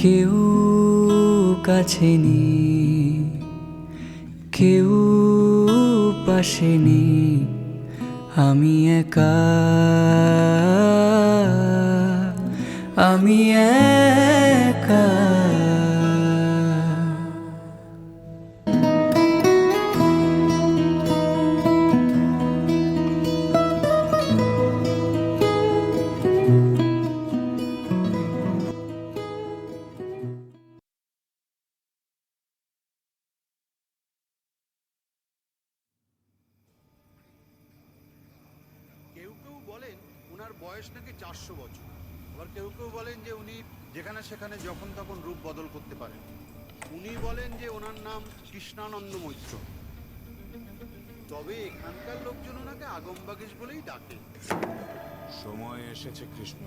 কেউ কাছে নেই, কেউ পাশে নেই, আমি একা, আমি একা। কেউ কেউ বলেন ওনার বয়স নাকি 400 বছর, আবার কেউ কেউ বলেন যে উনি যেখানে সেখানে যখন তখন রূপ বদল করতে পারেন। উনি বলেন যে ওনার নাম কৃষ্ণানন্দ মৈত্র, তবে এখানকার লোকজন ওনাকে আগমবাগেশ বলেই ডাকে। সময় এসেছে কৃষ্ণ,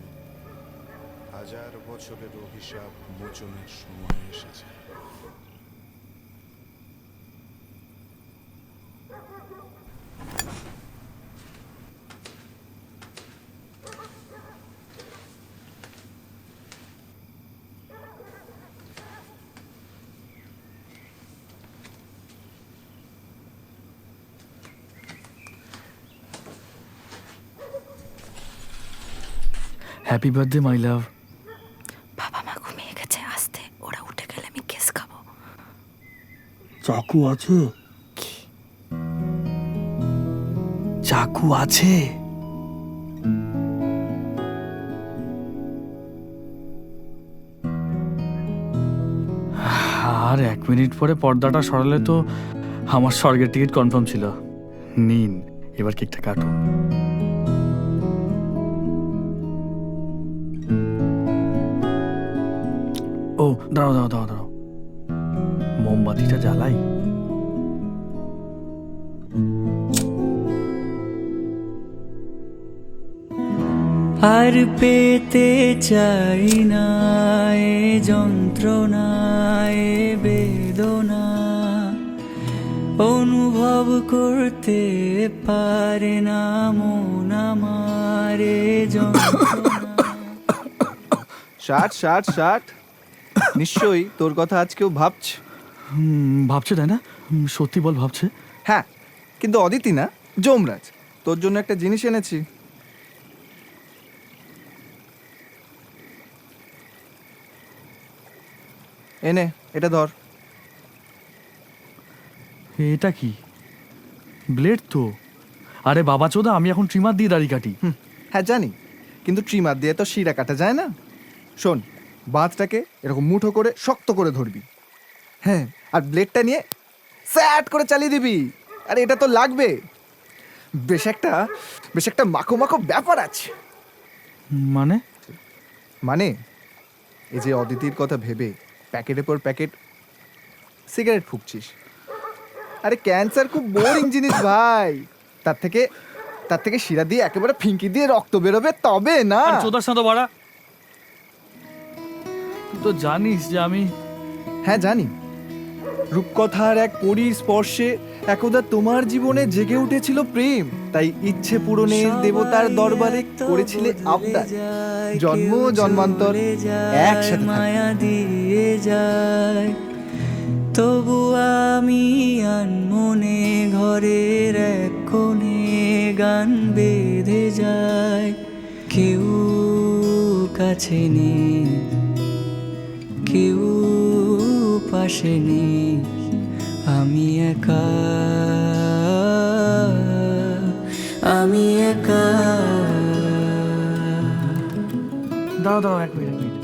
1000 বছরের অভিশাপ মোচনের সময় এসেছে। হ্যাপি বার্থডে মাই লাভ। বাবা মা ঘুমিয়ে গেছে, আসতে ওরা উঠে গেলে আমি কেস খাবো। চাকু আছে? কি? চাকু আছে? আর 1 মিনিট পরে পর্দাটা সরালে তো আমার স্বর্গের টিকিট কনফার্ম ছিল। নিন, এবার কেকটা কাটুন। ও দাঁড়াও দাঁড়াও দাঁড়াও দাঁড়াও, মোমবাতিটা জ্বালাই। আর পেতে চাই না এ যন্ত্রণা, এ বেদনা, অনুভব করতে পারে না মন আমার এ যন্ত্রণা। ষাট ষাট ষাট নিশ্চয়ই তোর কথা আজ কেউ ভাবছে। ভাবছে তাই না? সত্যি বল, ভাবছে? হ্যাঁ, কিন্তু অদিতি না, যমরাজ তোর জন্য একটা জিনিস এনেছি। এনে এটা ধর। এটা কি? ব্লেড তো। আরে বাবা চোদা, আমি এখন ট্রিমার দিয়ে দাড়ি কাটি। হ্যাঁ জানি, কিন্তু ট্রিমার দিয়ে তো শিরা কাটা যায় না। শোন, বাঁধটাকে এরকম মুঠো করে শক্ত করে ধরবি, হ্যাঁ, আর ব্লেডটা নিয়ে স্যাট করে চালিয়ে দিবি। আর এটা তো লাগবে, বেশ একটা মাখো মাখো ব্যাপার আছে। মানে? মানে এই যে অদিতির কথা ভেবে প্যাকেটের পর প্যাকেট সিগারেট ফুঁকছিস। আরে ক্যান্সার খুব বোরিং জিনিস ভাই, তার থেকে শিরা দিয়ে একেবারে ফিঙ্কি দিয়ে রক্ত বেরোবে, তবে না। চোদার সাথে বাড়া, তুই তো জানিস যে আমি... হ্যাঁ জানি, রূপকথার এক পরীর স্পর্শে একদা তোমার জীবনে জেগে উঠেছিল প্রেম, তাই ইচ্ছে পূরণের দেবতার দরবারে করেছিলে আবদার, জন্ম জন্মান্তর একসাথে থাকবে। মায়া দিয়ে যায়, তবু আমি আনমনে ঘরের এক কোণে গান বেঁধে যায়। কেউ কাছে নেই, কেউ পাশে নেই, আমি একা, আমি একা। দাঁড়াও দাঁড়াও, 1 মিনিট।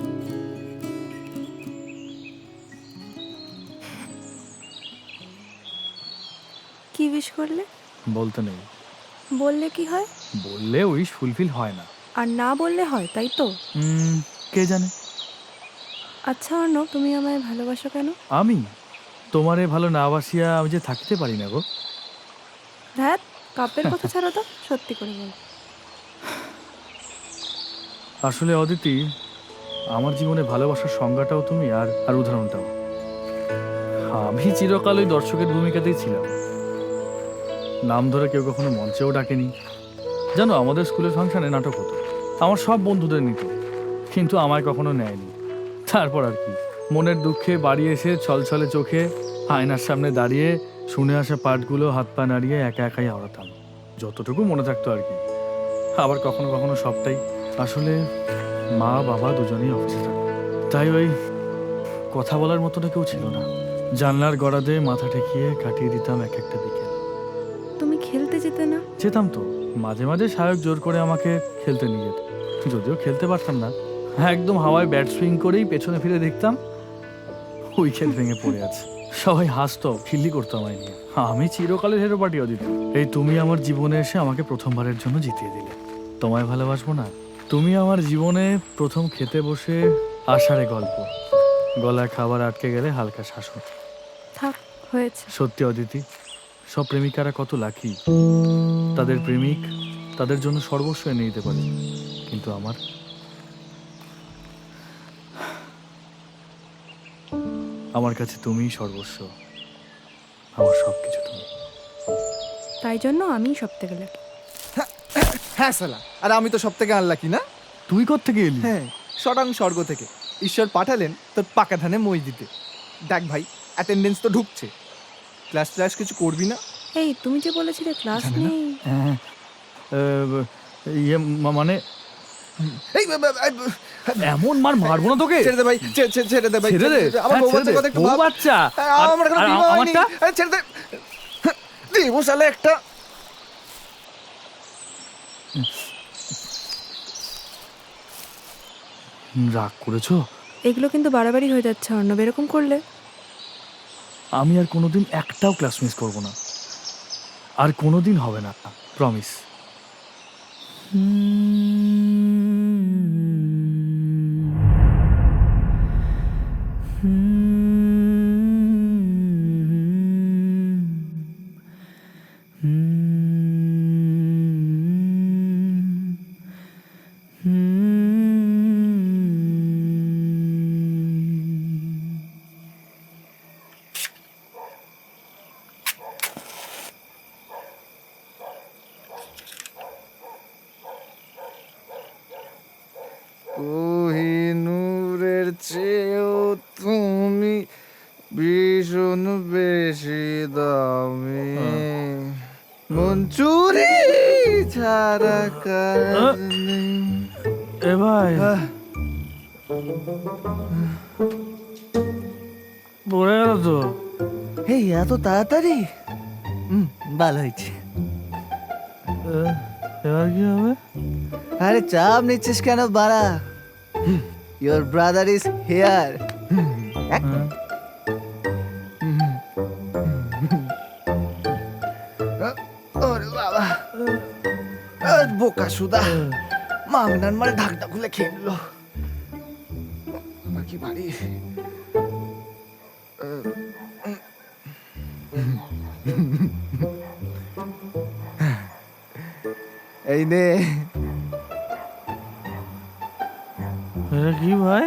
কি উইশ করলে? বলতে নেই। বললে কি হয়? বললে উইশ ফুলফিল হয় না। আর না বললে হয়, তাই তো? কে জানে। আচ্ছা অর্ণব, তুমি আমায় ভালোবাসো কেন? আমি তোমারে ভালো না বাসিয়া আমি যে থাকতে পারি না গো। ধ্যাত, কাপের কথা ছাড়ো তো, সত্যি করে বল। আসলে অদিতি, আমার জীবনে ভালোবাসার সংজ্ঞাটাও তুমি, আর উদাহরণটাও। আমি চিরকাল ওই দর্শকের ভূমিকাতেই ছিলাম। নাম ধরে কেউ কখনো মঞ্চেও ডাকেনি। জানো, আমাদের স্কুলের ফাংশনে নাটক হতো, আমার সব বন্ধুদের নিত, কিন্তু আমায় কখনো নেয়নি। তারপর আর কি, মনের দুঃখে বাড়ি এসে ছলছলে চোখে আয়নার সামনে দাঁড়িয়ে শুনে আসা পাঠগুলো হাত পা নাড়িয়ে একা একাই আওড়াতাম, যতটুকু মনে থাকতো আর কি। আবার কখনো কখনো সবটাই। আসলে মা বাবা দুজনেই অফিসে থাকে, তাই ওই কথা বলার মতন কেউ ছিল না। জানলার গড়াতে মাথা ঠেকিয়ে কাটিয়ে দিতাম এক একটা বিকেল। তুমি খেলতে যেতে না? যেতাম তো, মাঝে মাঝে সায়ক জোর করে আমাকে খেলতে নিয়ে যেত, যদিও খেলতে পারতাম না। একদম হাওয়ায় ব্যাট সুইং করেই পেছনে ফিরে দেখতাম উইকেট ভেঙে পড়ে আছে। সবাই হাসতো, খিল্লি করতো আমায় নিয়ে। আমি চিরকালের হেরো পার্টি অদিতি। এই তুমি আমার জীবনে এসে আমাকে প্রথমবারের জন্য জিতিয়ে দিলে। তোমায় ভালোবাসবো না? তুমি আমার জীবনে প্রথম খেতে বসে আষাঢ়ে গল্প, গলায় খাবার আটকে গেলে হালকা শাসন। থাক, হয়েছে। সত্যি অদিতি, সব প্রেমিকারা কত লাকি, তাদের প্রেমিক তাদের জন্য সর্বস্ব এনে দিতে পারে, কিন্তু আমার কাছে তুমিই সর্বস্ব, আমার সবকিছু তুমি। তাই জন্য আমি সব থেকে লাকি। হ্যাঁ সালা, আর আমি তো সব থেকে আনলাকি না? তুই কোত্থেকে এলি? হ্যাঁ, সটাং স্বর্গ থেকে ঈশ্বর পাঠালেন তোর পাকা ধানে মই দিতে। দেখ ভাই, অ্যাটেন্ডেন্স তো ঢুকছে, ক্লাস কিছু করবি না? এই, তুমি যে বলেছিলে ক্লাস জানি না। নেই। হ্যাঁ, ইয়ে মানে এই এমন মার মারবো না তোকে। ছেড়ে দে ভাই, ছেড়ে দে ভাই, ছেড়ে দে। আমার হ্যাঁ, বউ ছেড়ে বাচ্চার দে। কথা একটু বউ ভাব। বাচ্চা? আমার কোনো আর বিয়ে হয়নি। আমারটা? আরে ছেড়ে দে, দেবো শালা একটা। রাগ করেছো? এগুলো কিন্তু বাড়াবাড়ি হয়ে যাচ্ছে অর্ণব, এরকম করলে। আমি আর কোনোদিন একটাও ক্লাস মিস করবো না, আর কোনোদিন হবে না, প্রমিস। কোহিনূরের চেয়েও তুমি ভীষণ বেশি দামি, মন চুরি ছাড়া কাজ নেই। এ ভাই, পড়ে গেল তো। এই এত তাড়াতাড়ি? ভালো হয়েছে। এবার কি হবে? আরে চাপ নিচ্ছিস কেন বাড়া? Your brother is here. ওরে বাবা, বোকা সুদা, মাংনার মারে ঢাকটা খুলে খেয়ে নিল। আমার কি বাড়ি? এই নে। এটা কি ভাই?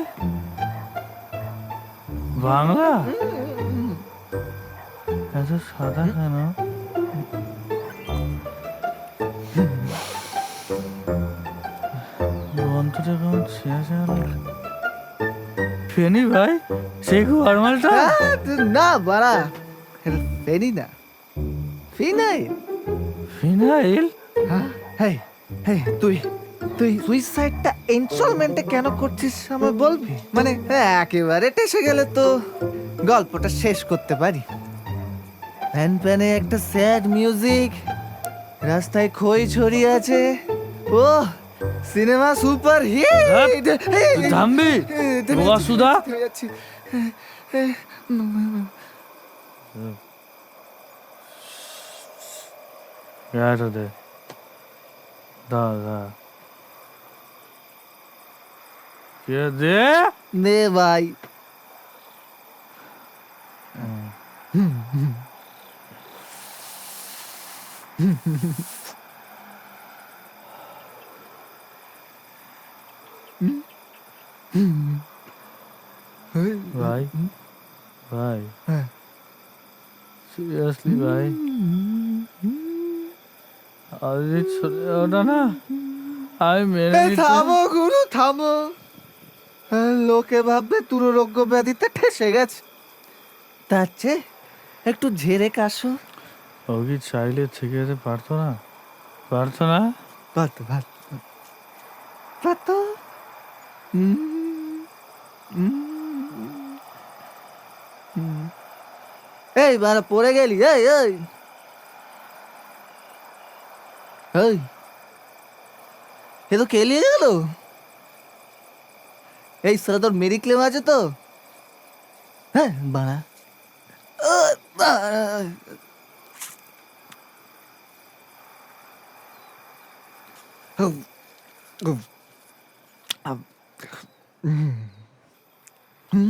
বাংলা? এত সাদা কেন? গ্রন্থটা কেমন শেষে ফেনি ভাই, শেখু আর মালটা? না বাড়া, ফেনি না, ফিনাইল। ফিনাইল? হেই হেই, তুই তুই সুইসাইডটা ইনস্টলমেন্টে কেন করছিস আমায় বলবি? মানে একেবারে টেসে গেলে তো গল্পটা শেষ করতে পারি। প্যান প্যানে একটা স্যাড মিউজিক, রাস্তায় খই ছড়িয়ে আছে, ও সিনেমা সুপার হিট। থামবি বোকা সুদা। এটা দে, দা দা, কে দে? নে ভাই। ভাই ভাই, সিরিয়াসলি ভাই, আজ চলে ওটা না, আমি মেনে নিতে। থামো গুরু, থামো। লোকে ভাববে দুরারোগ্য ব্যাধিতে ঠেসে গেছে, তার চেয়ে একটু ঝেড়ে কাশো। ও কি চাইলে থেকে যেতে পারতো না? পারতো না? পারতো পারতো পারতো। এই বারা পড়ে গেলি, এই এই এই, এ তো কেলিয়ে গেল। এই সারা তোর মেডিক্লেম আছে তো? হ্যাঁ বাড়া।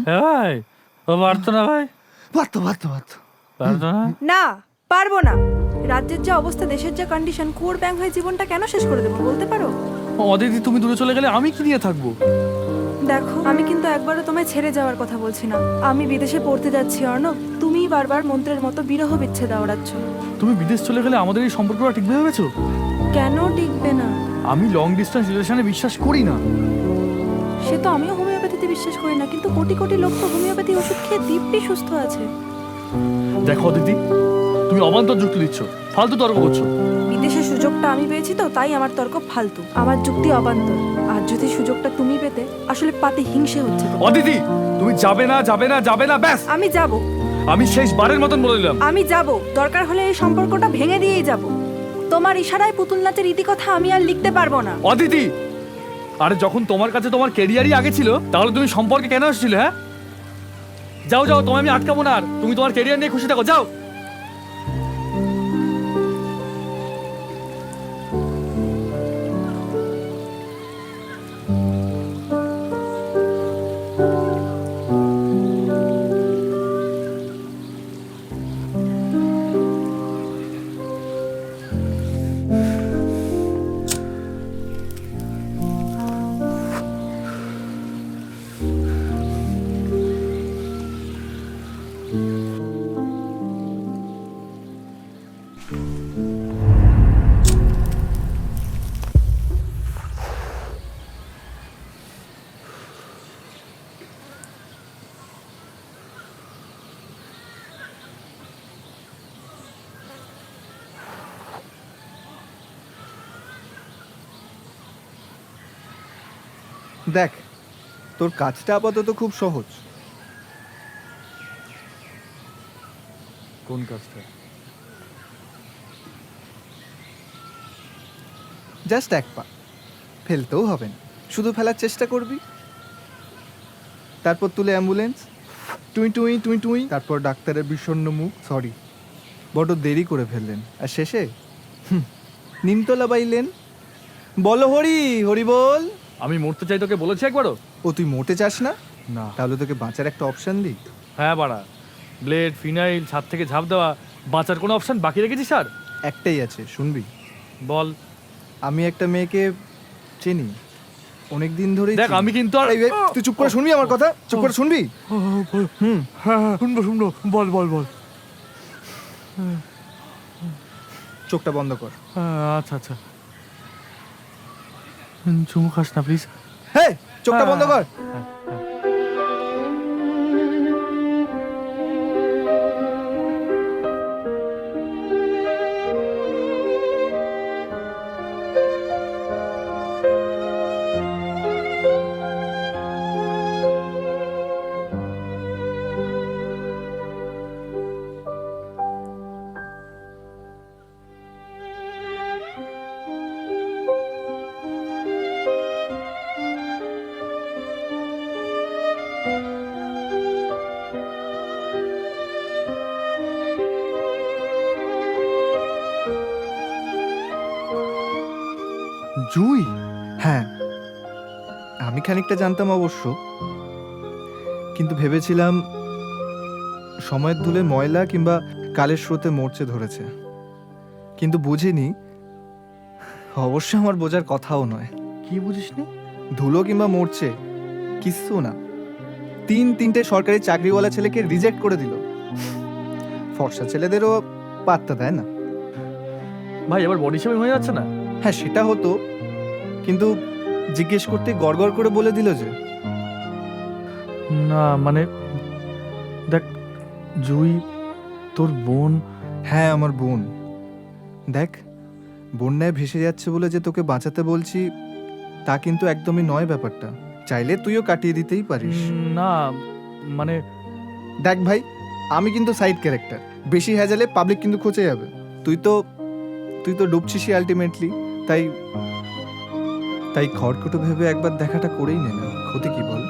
হ্যাঁ ভাই, ও পারতো না ভাই? পারতো পারতো পারতো। পারতো না? না, পারবো না। রাজ্যের যা অবস্থা, দেশের যা কন্ডিশন, কুয়োর ব্যাং হয়ে জীবনটা কেন শেষ করে দেবো বলতে পারো? অদিতি, তুমি দূরে চলে গেলে আমি কি নিয়ে থাকবো? দেখো, আমি কিন্তু একবারও তোমায় ছেড়ে যাওয়ার কথা বলছি না। আমি বিদেশে পড়তে যাচ্ছি অর্ণব, তুমিই বারবার মন্ত্রের মতো বিরহ বিচ্ছেদ আওড়াচ্ছ। তুমি বিদেশ চলে গেলে আমাদের এই সম্পর্কটা টিকবে ভেবেছো? কেন টিকবে না? আমি লং ডিস্টেন্স রিলেশনে বিশ্বাস করি না। সে তো আমিও হোমিওপ্যাথিতে বিশ্বাস করি না, কিন্তু কোটি কোটি লোক তো হোমিওপ্যাথি ওষুধ খেয়ে দিব্যি সুস্থ আছে। দেখো অদিতি, তুমি অবান্তর যুক্তি দিচ্ছ, ফালতু তর্ক করছো। বিদেশের সুযোগটা আমি পেয়েছি তো, তাই আমার তর্ক ফালতু, আমার যুক্তি অবান্তর। আর যদি সুযোগটা তুমি পেতে, আসলে পাতে হিংসে হচ্ছে তো। অদিতি, তুমি যাবে না যাবে না যাবে না, ব্যাস। আমি যাব, আমি শেষবারের মতন বলে দিলাম। আমি যাব, দরকার হলে এই সম্পর্কটা ভেঙে দিয়েই যাব। তোমার ইশারায় পুতুল নাচের ইতিকথা আমি আর লিখতে পারবো না। অদিতি, আরে যখন তোমার কাছে তোমার ক্যারিয়ারই আগে ছিল, তাহলে তুমি সম্পর্কে কেন আসছিলে? হ্যাঁ, যাও যাও, তোমায় আমি আটকাবো না। আর তুমি তোমার ক্যারিয়ার নিয়ে খুশি থাকো, যাও। দেখ, তোর কাজটা আপাতত খুব সহজ। কোন কাজটা? জাস্ট এক পা, ফেলতেও হবে না, শুধু ফেলার চেষ্টা করবি। তারপর তুলে অ্যাম্বুলেন্স, টুই টুই টুই টুই, তারপর ডাক্তারের বিষণ্ণ মুখ, সরি বড্ড দেরি করে ফেললেন। আর শেষে নিমতলা বাইলেন, বলো হরি হরি বল। আমি মরতে চাই তোকে বলেছি একবারও? ও তুই মরতে চাস না? না। তাহলে তোকে বাঁচার একটা অপশন দিই। হ্যাঁ বাড়া, ব্লেড, ফিনাইল, ছাদ থেকে ঝাঁপ দেওয়া, বাঁচার কোনো অপশন বাকি রেখেছিস? স্যার একটাই আছে, শুনবি? বল। আমি একটা মেয়েকে চিনি, অনেক দিন ধরেই দেখ, চিনি। আমি কিন্তু আর এই, এই, তুই চুপ করে শুনবি আমার কথা? চুপ করে শুনবি? হুম, শুনবো শুনবো, বল বল বল। চোখটা বন্ধ কর। আচ্ছা আচ্ছা, চুমু খাস না প্লিজ। হ্যাঁ, চোখটা বন্ধ কর। জুই? হ্যাঁ, আমি খানিকটা জানতাম অবশ্য, কিন্তু ভেবেছিলাম সময়ের ধুলে ময়লা কিংবা কালের স্রোতে মরচে ধরেছে, কিন্তু বুঝিনি অবশ্য আমার বোঝার কথাও নয়। কি বুঝিসনি? ধুলো কিংবা মরচে কিচ্ছু না, তিনটে সরকারি চাকরিওয়ালা ছেলেকে রিজেক্ট করে দিল। ফর্সা ছেলেদেরও পাত্তা দেয় না। ভাই, এবার বডি শেমিং হয়ে যাচ্ছে না? হ্যাঁ, সেটা হতো, কিন্তু জিজ্ঞেস করতে গড়গড় করে বলে দিল যে না মানে দেখ, জুই তোর বোন। হ্যাঁ, আমার বোন। দেখ, বন্যায় ভেসে যাচ্ছে বলে যে তোকে বাঁচাতে বলছি তা কিন্তু একদমই নয় ব্যাপারটা। চাইলে তুইও কাটিয়ে দিতেই পারিস। না মানে দেখ ভাই, আমি কিন্তু সাইড ক্যারেক্টার, বেশি হ্যাজালে পাবলিক কিন্তু খোঁচে যাবে। তুই তো ডুবছিসই আলটিমেটলি। তাই তাই খড়কুটো ভেবে একবার দেখাটা করেই নে না, ক্ষতি কি বল?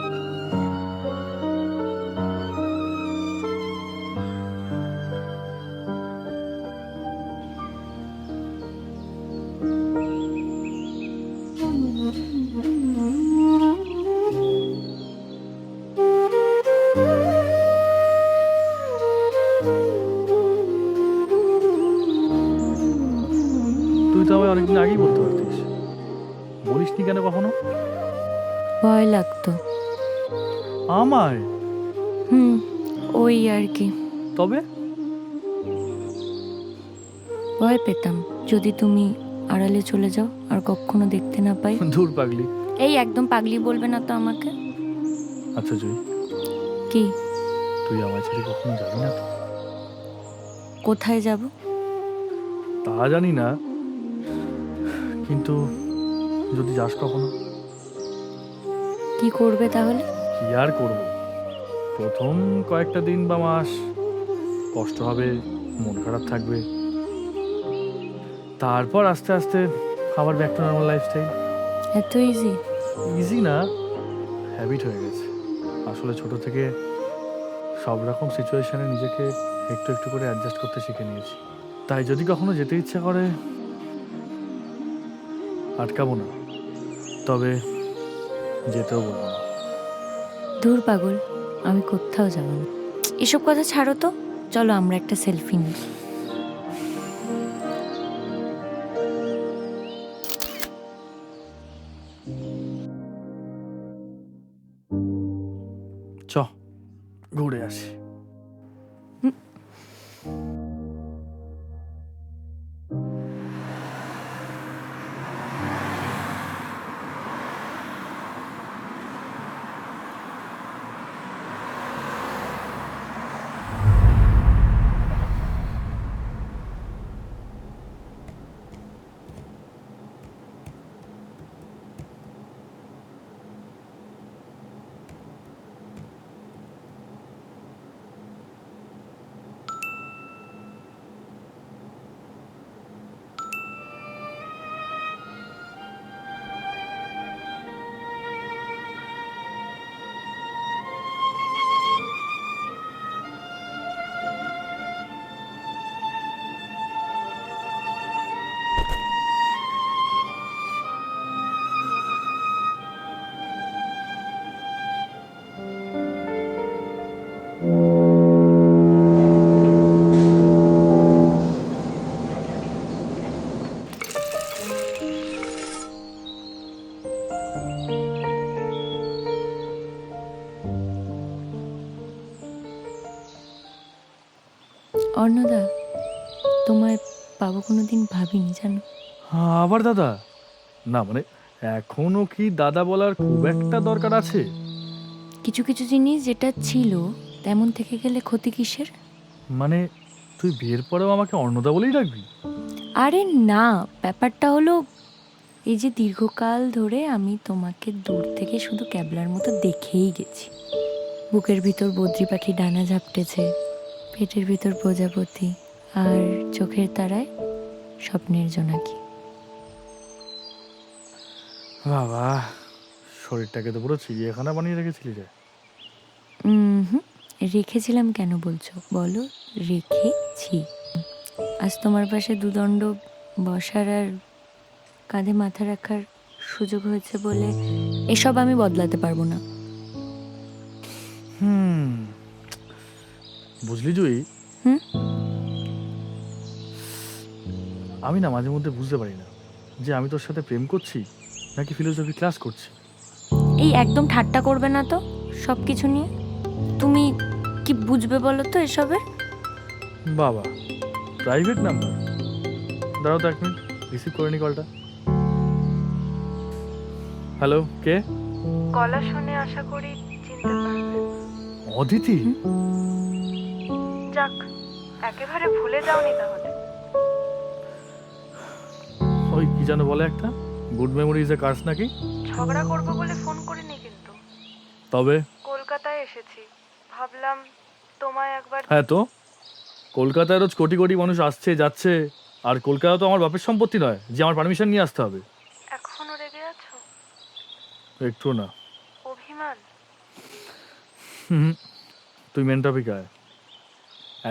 তুই তো আমায় অনেকদিন আগেই বলতে পারতিস, বলিসনি কেন কখনো ভয় লাগতো। আমায়? ওই আর কি, তবে ভয় পেতাম যদি তুমি আড়ালে চলে যাও আর কখনো দেখতে না পাই। দূর পাগলি। এই একদম পাগলি বলবে না তো আমাকে। আচ্ছা জুই, কি? তুই আমার ছেড়ে কখনো যাবি না তো? কোথায় যাব? তা জানি না, কিন্তু যদি যাস কখনো। কি করবে তাহলে? কি আর করব, প্রথম কয়েকটা দিন বা মাস কষ্ট হবে, মন খারাপ থাকবে, তারপর আস্তে আস্তে আবার ব্যাক টু নর্মাল লাইফস্টাইল। এত ইজি? ইজি না, হ্যাবিট হয়ে গেছে। আসলে ছোট থেকে সব রকম সিচুয়েশনে নিজেকে একটু একটু করে অ্যাডজাস্ট করতে শিখে নিয়েছি। তাই যদি কখনো যেতে ইচ্ছা করে আটকাবো না, তবে যেতেও বলবো না। দূর পাগল, আমি কোথাও যাব না। এসব কথা ছাড়ো তো, চলো আমরা একটা সেলফি নিই। চ ঘুরে আসি। অর্ণদা, তোমায় পাবো কোনোদিন ভাবিনি জানো। আবার দাদা? না মানে এখনো কি দাদা বলার খুব একটা দরকার আছে? কিছু কিছু জিনিস যেটা ছিল তেমন থেকে গেলে ক্ষতি কিসের? মানে তুই বিয়ের পরেও আমাকে অর্ণদা বলেই ডাকবি? আরে না, ব্যাপারটা হলো এই যে দীর্ঘকাল ধরে আমি তোমাকে দূর থেকে শুধু ক্যাবলার মতো দেখেই গেছি। বুকের ভিতর বদ্রি পাখি ডানা ঝাপটেছে, পেটের ভিতর প্রজাপতি, আর চোখের তারায় স্বপ্নের জোনাকি। বাবা, শরীরটাকে তো পুরো চিড়িয়াখানা বানিয়ে রেখেছিলি রে। রেখেছিলাম কেন বলছো বলো? রেখেছি। আজ তোমার পাশে দুদণ্ড বসার আর কাঁধে মাথা রাখার সুযোগ হয়েছে বলে এসব আমি বদলাতে পারবো না। বুঝলি জুই, হুম? আমি না মাঝে মধ্যে বুঝতে পারি না যে আমি তোর সাথে প্রেম করছি নাকি ফিলোসফি ক্লাস করছি। এই একদম ঠাট্টা করবে না তো সব কিছু নিয়ে। তুমি কি বুঝবে বলো তো এসবের? বাবা, প্রাইভেট নাম্বার? দাঁড়াও তো 1 মিনিট, রিসিভ করে নি কলটা। হ্যালো, কে? গলা শুনে আশা করি চিনতে পারবে। অদিতি? যাক, একেবারে ভুলে যাওনি তাহলে। ওই কি যেন বলে একটা, good memory is a curse নাকি? ঝগড়া করবো বলে ফোন করিনি কিন্তু। তবে কলকাতায় এসেছি, ভাবলাম তোমায় একবার। হ্যাঁ, তো কলকাতায় রোজ কোটি কোটি মানুষ আসছে যাচ্ছে, আর কলকাতা তো আমার বাপের সম্পত্তি নয় যে আমার পারমিশন নিয়ে আসতে হবে। এখনো রেগে আছো? একটু না। অভিমান? তুই মেন টপিক আয়।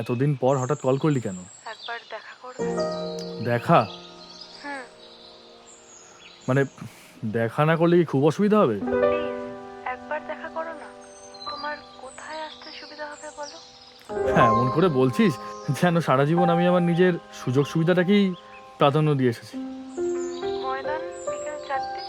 এতদিন পর হঠাৎ কল করলি কেন? একবার দেখা করবে? দেখা? হুম, মানে দেখা না করলে কি খুব অসুবিধা হবে? প্লিজ একবার দেখা করো না। তোমার কোথায় আসতে সুবিধা হবে বলো? হ্যাঁ, এমন করে বলছিস যেন সারা জীবন আমি আমার নিজের সুযোগ সুবিধাটাকেই প্রাধান্য দিয়ে এসেছি। ময়দান, বিকেল 4টে।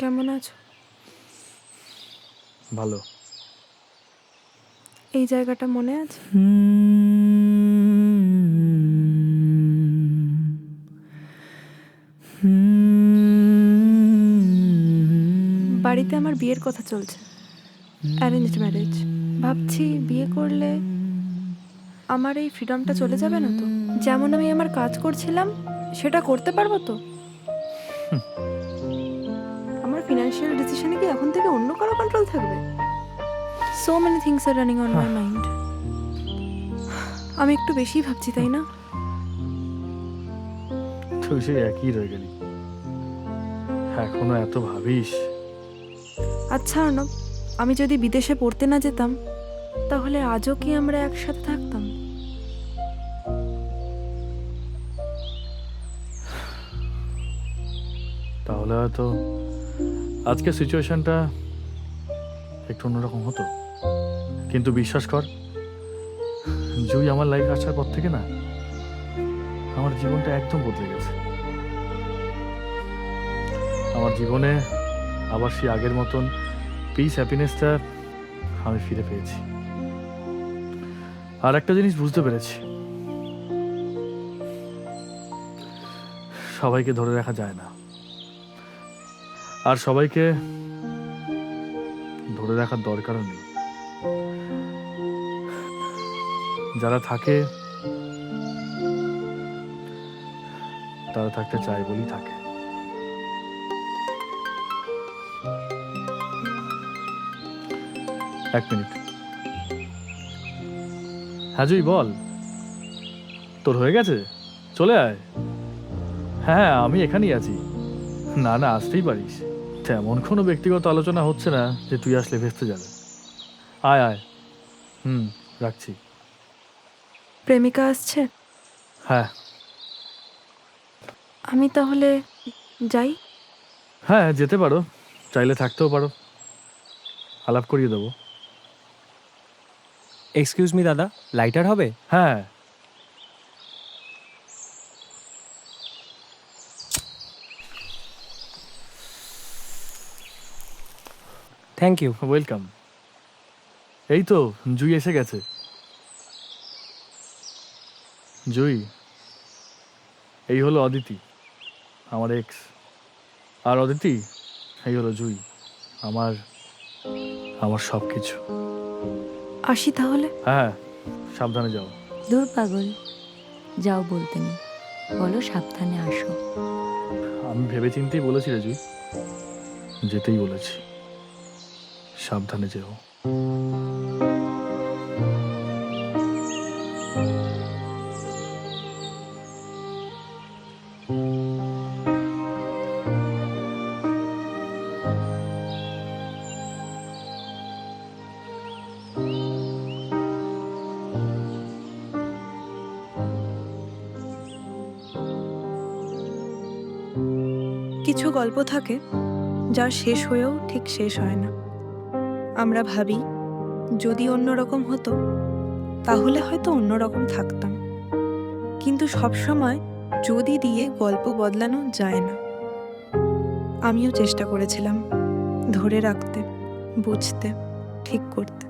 কেমন আছো? ভালো। এই জায়গাটা মনে আছে? বাড়িতে আমার বিয়ের কথা চলছে, অ্যারেঞ্জড ম্যারেজ। ভাবছি বিয়ে করলে আমার এই ফ্রিডমটা চলে যাবে না তো? যেমন আমি আমার কাজ করছিলাম সেটা করতে পারবো তো? আমার ফিনান্সিয়াল ডিসিশনে কি এখন থেকে অন্য কারো কন্ট্রোল থাকবে? So many things are running on my mind. আমি একটু বেশি ভাবছি, তাই না? তুই সেই একই রয়ে গেলি, এখনো এত ভাবিস। আচ্ছা অর্ণব, আমি যদি বিদেশে পড়তে না যেতাম তাহলে আজও কি আমরা একসাথে থাকতাম? তাহলে হয়তো আজকে সিচুয়েশনটা একটু অন্যরকম হতো। কিন্তু বিশ্বাস কর, জুই আমার লাইফে আসার পর থেকে না আমার জীবনটা একদম বদলে গেছে। আমার জীবনে আবার সেই আগের মতন পিস হ্যাপিনেসটা আমি ফিরে পেয়েছি। আর একটা জিনিস বুঝতে পেরেছি, সবাইকে ধরে রাখা যায় না, আর সবাইকে ধরে রাখার দরকারও নেই। যারা থাকে তারা থাকতে চায় বলেই থাকে। এক মিনিট। হ্যাঁ জুই, বল। তোর হয়ে গেছে? চলে আয়। হ্যাঁ, আমি এখানেই আছি। না না, আসতেই পারিস। তেমন কোনো ব্যক্তিগত আলোচনা হচ্ছে না যে তুই আসলে ভেস্তে যাবে। আয় আয়। রাখছি। প্রেমিকা আসছে? হ্যাঁ আমি তাহলে যাই? হ্যাঁ, যেতে পারো, চাইলে থাকতেও পারো, আলাপ করিয়ে দেবো। এক্সকিউজ মি দাদা, লাইটার হবে? হ্যাঁ, থ্যাংক ইউ। ওয়েলকাম। এই তো জুই এসে গেছে। জুই, এই হলো অদিতি, আমার এক্স। আর অদিতি, এই হলো জুই, আমার আমার সব কিছু। আসি তাহলে। হ্যাঁ, সাবধানে যাও। দূর পাগল, যাও বলতে নেই, বলো সাবধানে আসো। আমি ভেবে চিন্তেই বলেছি রে জুই, যেতেই বলেছি, সাবধানে যেও। কিছু গল্প থাকে যা শেষ হয়েও ঠিক শেষ হয় না। আমরা ভাবি যদি অন্যরকম হতো তাহলে হয়তো অন্যরকম থাকতাম, কিন্তু সবসময় যদি দিয়ে গল্প বদলানো যায় না। আমিও চেষ্টা করেছিলাম ধরে রাখতে, বুঝতে, ঠিক করতে,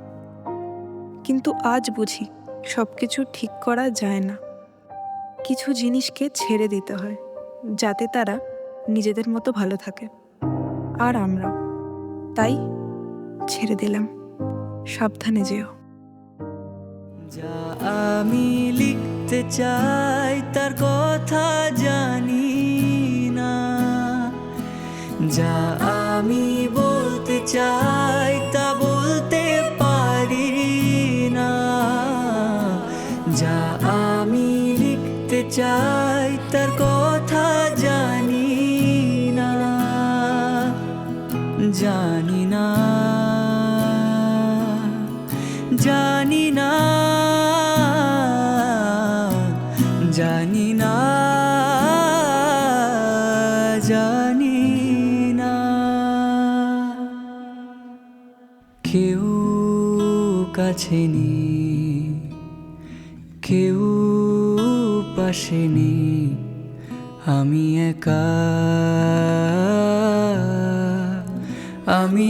কিন্তু আজ বুঝি সব কিছু ঠিক করা যায় না। কিছু জিনিসকে ছেড়ে দিতে হয় যাতে তারা নিজেদের মতো ভালো থাকে, আর আমরাও তাই ছেড়ে দিলাম। সাবধানে যেও। যা আমি লিখতে চাই তার কথা জানি না, যা আমি বলতে চাই তা বলতে পারি না, যা আমি লিখতে চাই তার কথা জানি না, জানি না, জানি না, জানি না, জানি না। কেউ কাছে নেই, কেউ পাশে নেই, আমি একা, আমি